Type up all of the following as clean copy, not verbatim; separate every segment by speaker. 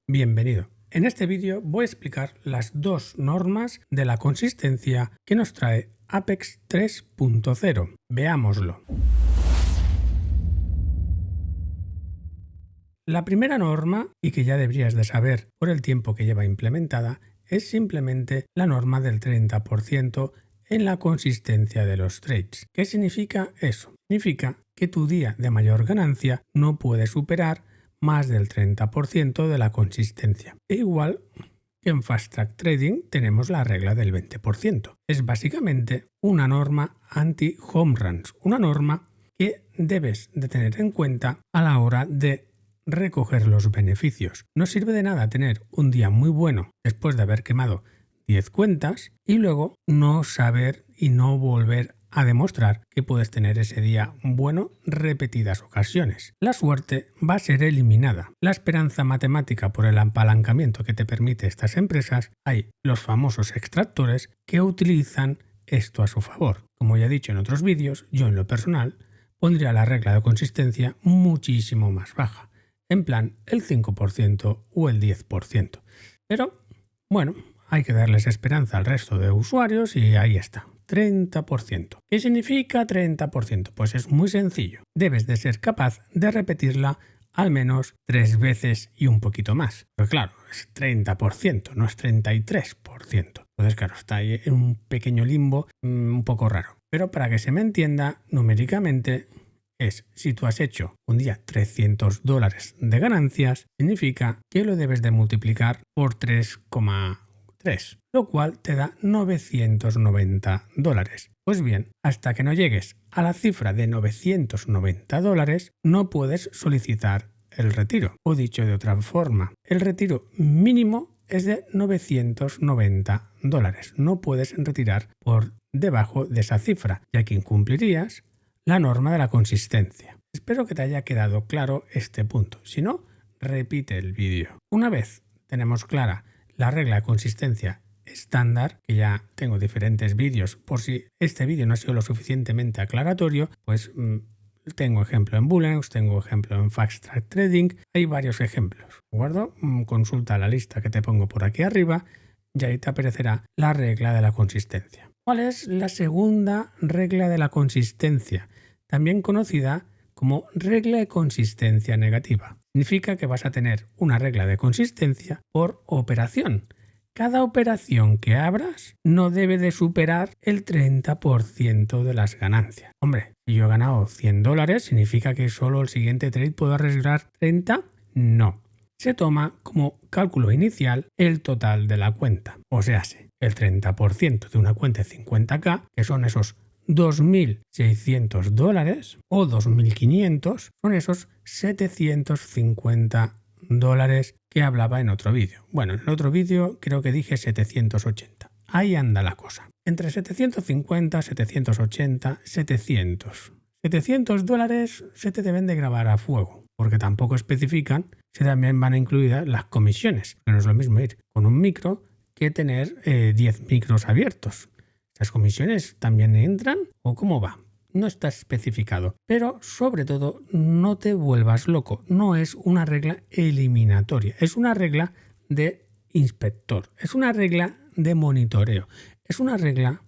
Speaker 1: Bienvenido. En este vídeo voy a explicar las dos normas de la consistencia que nos trae Apex 3.0. Veámoslo. La primera norma, y que ya deberías de saber por el tiempo que lleva implementada, es simplemente la norma del 30% en la consistencia de los trades. ¿Qué significa eso? Significa que tu día de mayor ganancia no puede superar más del 30% de la consistencia. E igual que en Fast Track Trading tenemos la regla del 20%. Es básicamente una norma anti-home runs, una norma que debes de tener en cuenta a la hora de recoger los beneficios. No sirve de nada tener un día muy bueno después de haber quemado 10 cuentas y luego no saber y no volver a demostrar que puedes tener ese día bueno repetidas ocasiones. La suerte va a ser eliminada. La esperanza matemática por el apalancamiento que te permite estas empresas, hay los famosos extractores que utilizan esto a su favor. Como ya he dicho en otros vídeos, yo en lo personal pondría la regla de consistencia muchísimo más baja, en plan el 5% o el 10%. Pero bueno, hay que darles esperanza al resto de usuarios y ahí está. 30%. ¿Qué significa 30%? Pues es muy sencillo. Debes de ser capaz de repetirla al menos 3 veces y un poquito más. Pero claro, es 30%, no es 33%. Entonces, claro, está ahí en un pequeño limbo un poco raro. Pero para que se me entienda numéricamente, es si tú has hecho un día $300 de ganancias, significa que lo debes de multiplicar por 3,3, lo cual te da $990. Pues bien, hasta que no llegues a la cifra de $990, no puedes solicitar el retiro. O dicho de otra forma, el retiro mínimo es de $990. No puedes retirar por debajo de esa cifra, ya que incumplirías la norma de la consistencia. Espero que te haya quedado claro este punto. Si no, repite el vídeo. Una vez tenemos clara la regla de consistencia estándar, que ya tengo diferentes vídeos, por si este vídeo no ha sido lo suficientemente aclaratorio, pues tengo ejemplo en Bullenx, tengo ejemplo en Fast Track Trading, hay varios ejemplos. ¿De acuerdo? Consulta la lista que te pongo por aquí arriba y ahí te aparecerá la regla de la consistencia. ¿Cuál es la segunda regla de la consistencia? También conocida como regla de consistencia negativa. Significa que vas a tener una regla de consistencia por operación. Cada operación que abras no debe de superar el 30% de las ganancias. Hombre, si yo he ganado $100, ¿significa que solo el siguiente trade puedo arriesgar 30? No. Se toma como cálculo inicial el total de la cuenta. O sea, el 30% de una cuenta de 50.000, que son esos $2.600 o 2.500, son esos $750 que hablaba en otro vídeo. Bueno, en el otro vídeo creo que dije 780. Ahí anda la cosa. Entre 750, 780, 700. $700 se te deben de grabar a fuego, porque tampoco especifican si también van incluidas las comisiones. Que no es lo mismo ir con un micro que tener 10 micros abiertos. ¿Las comisiones también entran o cómo va? No está especificado. Pero sobre todo no te vuelvas loco. No es una regla eliminatoria. Es una regla de inspector. Es una regla de monitoreo. Es una regla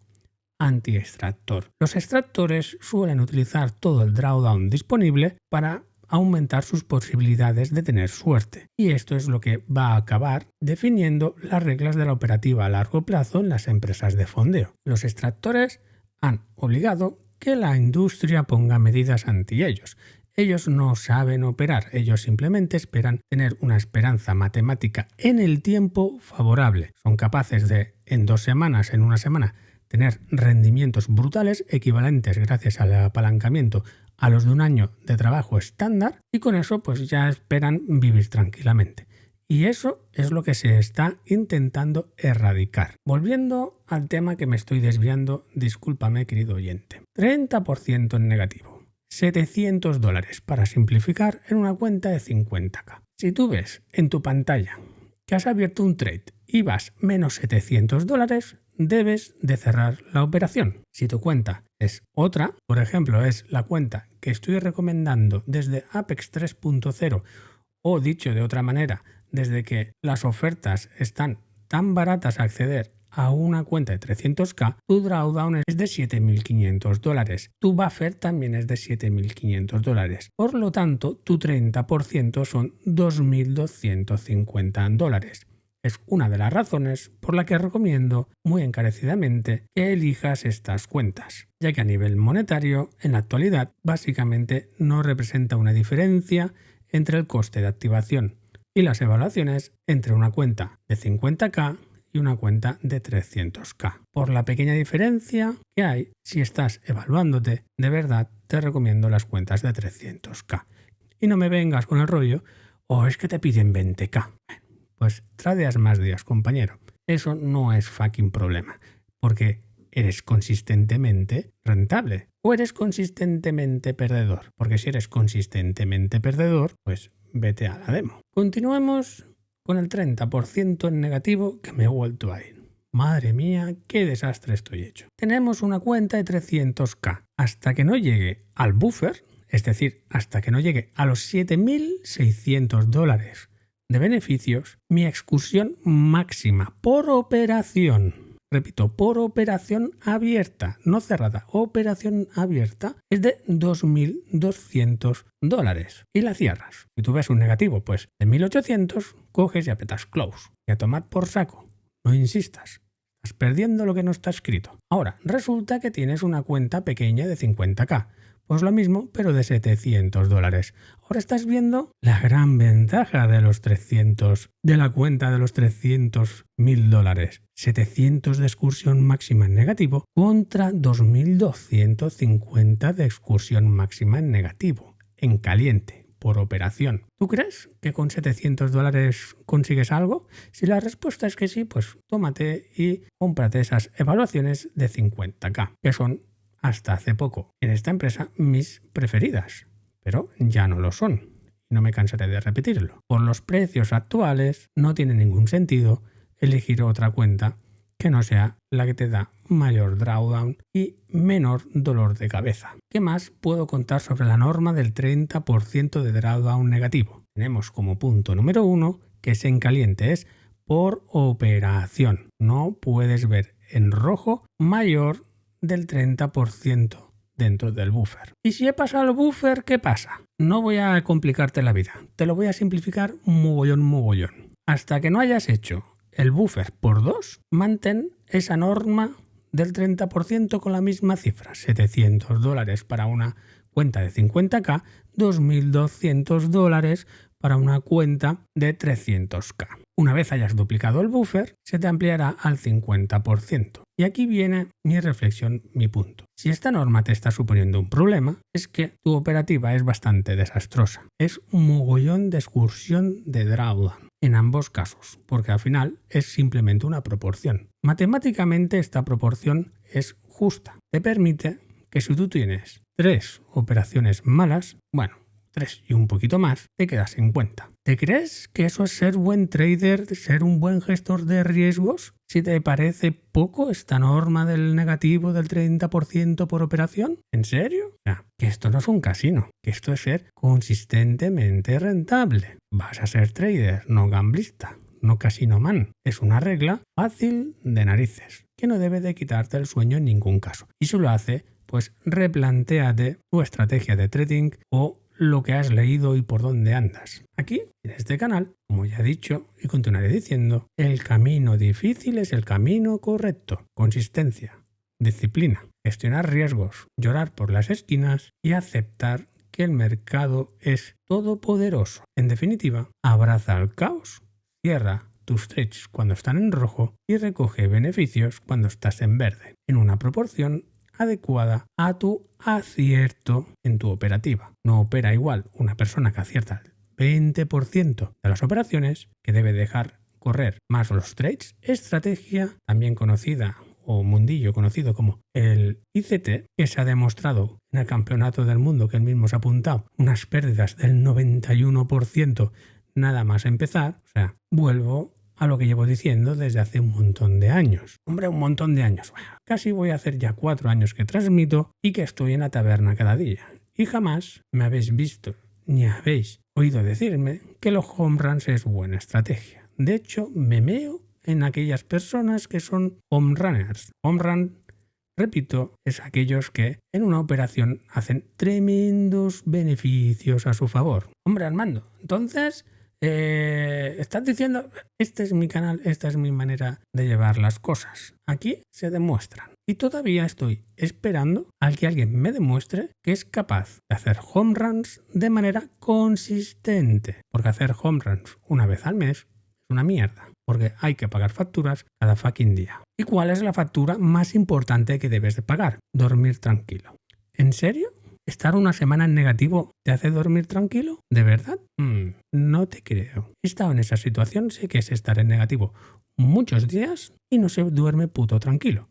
Speaker 1: anti-extractor. Los extractores suelen utilizar todo el drawdown disponible para aumentar sus posibilidades de tener suerte. Y esto es lo que va a acabar definiendo las reglas de la operativa a largo plazo en las empresas de fondeo. Los extractores han obligado que la industria ponga medidas anti ellos. Ellos no saben operar, ellos simplemente esperan tener una esperanza matemática en el tiempo favorable. Son capaces de, en 2 semanas, en una semana, tener rendimientos brutales equivalentes gracias al apalancamiento a los de un año de trabajo estándar y con eso pues ya esperan vivir tranquilamente. Y eso es lo que se está intentando erradicar. Volviendo al tema que me estoy desviando, discúlpame querido oyente. 30% en negativo. $700 para simplificar en una cuenta de 50.000. Si tú ves en tu pantalla que has abierto un trade y vas menos $700, debes de cerrar la operación. Si tu cuenta es otra, por ejemplo, es la cuenta que estoy recomendando desde Apex 3.0 o dicho de otra manera, desde que las ofertas están tan baratas a acceder a una cuenta de 300k, tu drawdown es de $7.500. Tu buffer también es de $7.500. Por lo tanto, tu 30% son $2.250. Es una de las razones por la que recomiendo muy encarecidamente que elijas estas cuentas, ya que a nivel monetario, en la actualidad, básicamente no representa una diferencia entre el coste de activación y las evaluaciones entre una cuenta de 50k y una cuenta de 300k. Por la pequeña diferencia que hay, si estás evaluándote, de verdad te recomiendo las cuentas de 300k. Y no me vengas con el rollo, es que te piden 20k. Pues tradeas más días, compañero. Eso no es fucking problema, porque eres consistentemente rentable o eres consistentemente perdedor. Porque si eres consistentemente perdedor, pues vete a la demo. Continuemos con el 30% en negativo que me he vuelto a ir. Madre mía, qué desastre estoy hecho. Tenemos una cuenta de 300k. Hasta que no llegue al buffer, es decir, hasta que no llegue a los $7.600 de beneficios, mi excursión máxima por operación, repito, por operación abierta, no cerrada, operación abierta, es de $2.200 y la cierras. Si tú ves un negativo, pues de 1.800, coges y apretas close y a tomar por saco. No insistas. Estás perdiendo lo que no está escrito. Ahora, resulta que tienes una cuenta pequeña de 50k. Pues lo mismo, pero de $700. Ahora estás viendo la gran ventaja de los 300, de la cuenta de los $300.000. 700 de excursión máxima en negativo contra 2.250 de excursión máxima en negativo, en caliente, por operación. ¿Tú crees que con $700 consigues algo? Si la respuesta es que sí, pues tómate y cómprate esas evaluaciones de 50k, que son hasta hace poco en esta empresa mis preferidas, pero ya no lo son. No me cansaré de repetirlo. Por los precios actuales no tiene ningún sentido elegir otra cuenta que no sea la que te da mayor drawdown y menor dolor de cabeza. ¿Qué más puedo contar sobre la norma del 30% de drawdown negativo? Tenemos como punto número 1 que es en caliente, es por operación. No puedes ver en rojo mayor del 30% dentro del buffer. Y si he pasado el buffer, ¿qué pasa? No voy a complicarte la vida, te lo voy a simplificar mogollón. Hasta que no hayas hecho el buffer por 2, mantén esa norma del 30% con la misma cifra, $700 para una cuenta de 50k, $2.200 para una cuenta de 300k. Una vez hayas duplicado el buffer, se te ampliará al 50%. Y aquí viene mi reflexión, mi punto. Si esta norma te está suponiendo un problema, es que tu operativa es bastante desastrosa. Es un mogollón de excursión de drawdown en ambos casos, porque al final es simplemente una proporción. Matemáticamente esta proporción es justa. Te permite que si tú tienes 3 operaciones malas, 3 y un poquito más, te quedas en cuenta. ¿Te crees que eso es ser buen trader, ser un buen gestor de riesgos? Si te parece poco esta norma del negativo del 30% por operación, ¿en serio? Que esto no es un casino, que esto es ser consistentemente rentable. Vas a ser trader, no gamblista, no casino man. Es una regla fácil de narices, que no debe de quitarte el sueño en ningún caso. Y si lo hace, pues replantéate tu estrategia de trading o lo que has leído y por dónde andas. Aquí, en este canal, como ya he dicho y continuaré diciendo, el camino difícil es el camino correcto. Consistencia, disciplina, gestionar riesgos, llorar por las esquinas y aceptar que el mercado es todopoderoso. En definitiva, abraza el caos, cierra tus trades cuando están en rojo y recoge beneficios cuando estás en verde, en una proporción adecuada a tu acierto en tu operativa. No opera igual una persona que acierta el 20% de las operaciones, que debe dejar correr más los trades. Estrategia, también conocida o mundillo conocido como el ICT, que se ha demostrado en el campeonato del mundo que él mismo se ha apuntado unas pérdidas del 91% nada más empezar. O sea, vuelvo a lo que llevo diciendo desde hace un montón de años. Hombre, un montón de años. Casi voy a hacer ya 4 años que transmito y que estoy en la taberna cada día. Y jamás me habéis visto ni habéis oído decirme que los home runs es buena estrategia. De hecho, me meo en aquellas personas que son home runners. Home run, repito, es aquellos que en una operación hacen tremendos beneficios a su favor. Hombre, Armando, entonces estás diciendo, este es mi canal, esta es mi manera de llevar las cosas. Aquí se demuestran. Y todavía estoy esperando a que alguien me demuestre que es capaz de hacer home runs de manera consistente. Porque hacer home runs una vez al mes es una mierda. Porque hay que pagar facturas cada fucking día. ¿Y cuál es la factura más importante que debes de pagar? Dormir tranquilo. ¿En serio? ¿Estar una semana en negativo te hace dormir tranquilo? ¿De verdad? No te creo. He estado en esa situación, sé que es estar en negativo muchos días y no se duerme puto tranquilo.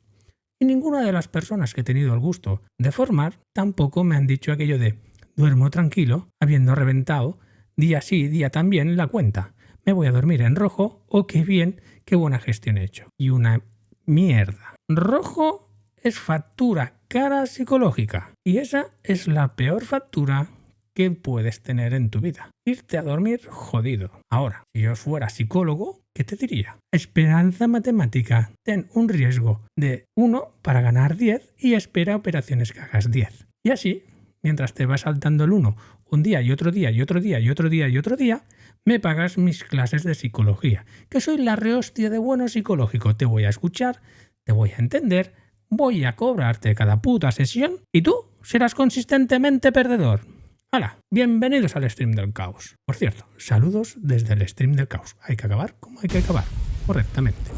Speaker 1: Y ninguna de las personas que he tenido el gusto de formar tampoco me han dicho aquello de duermo tranquilo, habiendo reventado día sí, día también la cuenta. Me voy a dormir en rojo, o qué bien, qué buena gestión he hecho. Y una mierda. Rojo es factura cara psicológica. Y esa es la peor factura que puedes tener en tu vida. Irte a dormir jodido. Ahora, si yo fuera psicólogo, ¿qué te diría? Esperanza matemática. Ten un riesgo de 1 para ganar 10 y espera operaciones que hagas 10. Y así, mientras te vas saltando el 1 un día y otro día y otro día y otro día y otro día, me pagas mis clases de psicología. Que soy la rehostia de bueno psicológico. Te voy a escuchar, te voy a entender, voy a cobrarte cada puta sesión y tú serás consistentemente perdedor. ¡Hala! Bienvenidos al stream del caos. Por cierto, saludos desde el stream del caos. Hay que acabar como hay que acabar, correctamente.